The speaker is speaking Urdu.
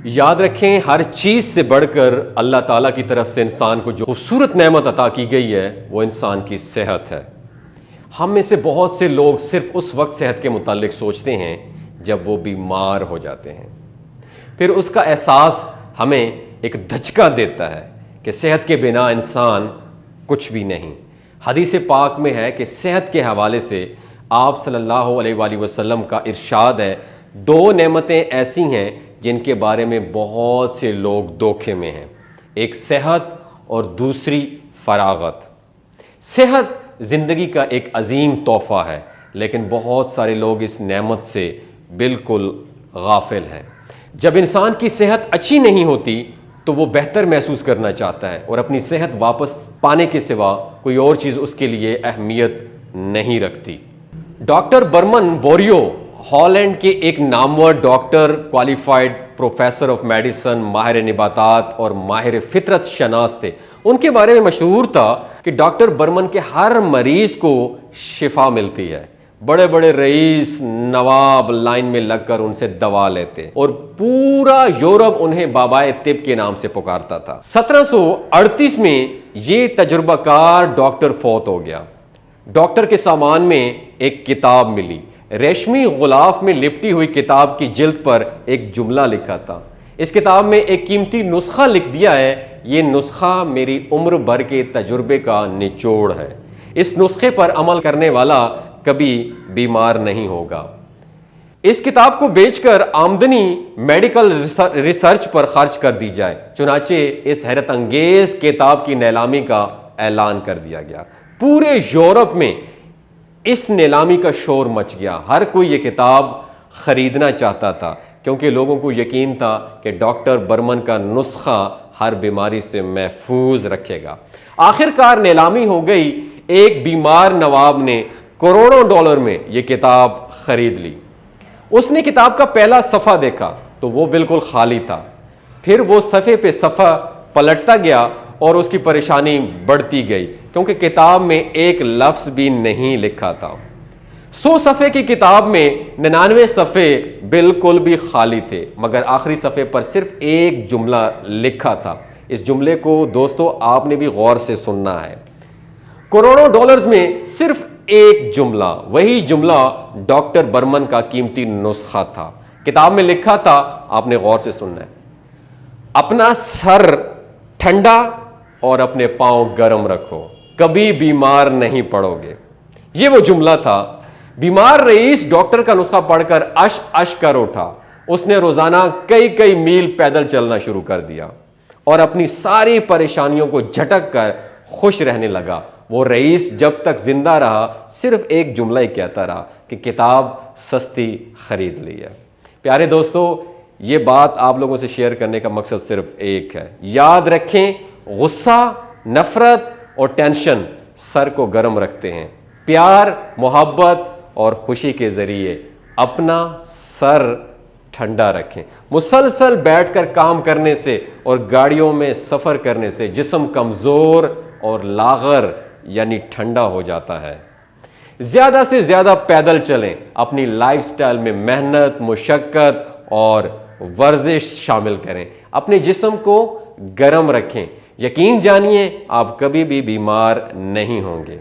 یاد رکھیں، ہر چیز سے بڑھ کر اللہ تعالیٰ کی طرف سے انسان کو جو خوبصورت نعمت عطا کی گئی ہے وہ انسان کی صحت ہے۔ ہم میں سے بہت سے لوگ صرف اس وقت صحت کے متعلق سوچتے ہیں جب وہ بیمار ہو جاتے ہیں، پھر اس کا احساس ہمیں ایک دھچکا دیتا ہے کہ صحت کے بنا انسان کچھ بھی نہیں۔ حدیث پاک میں ہے کہ صحت کے حوالے سے آپ صلی اللہ علیہ وآلہ وسلم کا ارشاد ہے، دو نعمتیں ایسی ہیں جن کے بارے میں بہت سے لوگ دھوکے میں ہیں، ایک صحت اور دوسری فراغت۔ صحت زندگی کا ایک عظیم تحفہ ہے، لیکن بہت سارے لوگ اس نعمت سے بالکل غافل ہیں۔ جب انسان کی صحت اچھی نہیں ہوتی تو وہ بہتر محسوس کرنا چاہتا ہے اور اپنی صحت واپس پانے کے سوا کوئی اور چیز اس کے لیے اہمیت نہیں رکھتی۔ ڈاکٹر برمن بوریو ہالینڈ کے ایک نامور doctor, qualified professor of medicine, ماہر نباتات اور ماہر فطرت شناس تھے۔ ان کے بارے میں مشہور تھا کہ ڈاکٹر برمن کے ہر مریض کو شفا ملتی ہے۔ بڑے بڑے رئیس نواب لائن میں لگ کر ان سے دوا لیتے اور پورا یورپ انہیں بابائے طب کے نام سے پکارتا تھا۔ 1738 میں یہ تجربہ کار ڈاکٹر فوت ہو گیا۔ ڈاکٹر کے سامان میں ایک کتاب ملی۔ ریشمی غلاف میں لپٹی ہوئی کتاب کی جلد پر ایک جملہ لکھا تھا، اس کتاب میں ایک قیمتی نسخہ لکھ دیا ہے، یہ نسخہ میری عمر بھر کے تجربے کا نچوڑ ہے، اس نسخے پر عمل کرنے والا کبھی بیمار نہیں ہوگا۔ اس کتاب کو بیچ کر آمدنی میڈیکل ریسرچ پر خرچ کر دی جائے۔ چنانچہ اس حیرت انگیز کتاب کی نیلامی کا اعلان کر دیا گیا۔ پورے یورپ میں اس نیلامی کا شور مچ گیا، ہر کوئی یہ کتاب خریدنا چاہتا تھا کیونکہ لوگوں کو یقین تھا کہ ڈاکٹر برمن کا نسخہ ہر بیماری سے محفوظ رکھے گا۔ آخر کار نیلامی ہو گئی، ایک بیمار نواب نے کروڑوں ڈالر میں یہ کتاب خرید لی۔ اس نے کتاب کا پہلا صفحہ دیکھا تو وہ بالکل خالی تھا، پھر وہ صفحے پہ صفحہ پلٹتا گیا اور اس کی پریشانی بڑھتی گئی کیونکہ کتاب میں ایک لفظ بھی نہیں لکھا تھا۔ 100 صفحے کی کتاب میں 99 صفحے بالکل بھی خالی تھے، مگر آخری صفحے پر صرف ایک جملہ لکھا تھا۔ اس جملے کو دوستو آپ نے بھی غور سے سننا ہے۔ کروڑوں ڈالرز میں صرف ایک جملہ، وہی جملہ ڈاکٹر برمن کا قیمتی نسخہ تھا۔ کتاب میں لکھا تھا، آپ نے غور سے سننا ہے، اپنا سر ٹھنڈا اور اپنے پاؤں گرم رکھو، کبھی بیمار نہیں پڑو گے۔ یہ وہ جملہ تھا۔ بیمار رئیس ڈاکٹر کا نسخہ پڑھ کر اش اش کر اٹھا۔ اس نے روزانہ کئی میل پیدل چلنا شروع کر دیا اور اپنی ساری پریشانیوں کو جھٹک کر خوش رہنے لگا۔ وہ رئیس جب تک زندہ رہا صرف ایک جملہ ہی کہتا رہا کہ کتاب سستی خرید لی ہے۔ پیارے دوستو، یہ بات آپ لوگوں سے شیئر کرنے کا مقصد صرف ایک ہے۔ یاد رکھیں، غصہ، نفرت اور ٹینشن سر کو گرم رکھتے ہیں۔ پیار، محبت اور خوشی کے ذریعے اپنا سر ٹھنڈا رکھیں۔ مسلسل بیٹھ کر کام کرنے سے اور گاڑیوں میں سفر کرنے سے جسم کمزور اور لاغر یعنی ٹھنڈا ہو جاتا ہے۔ زیادہ سے زیادہ پیدل چلیں، اپنی لائف سٹائل میں محنت، مشقت اور ورزش شامل کریں، اپنے جسم کو گرم رکھیں۔ یقین جانیے آپ کبھی بھی بیمار نہیں ہوں گے۔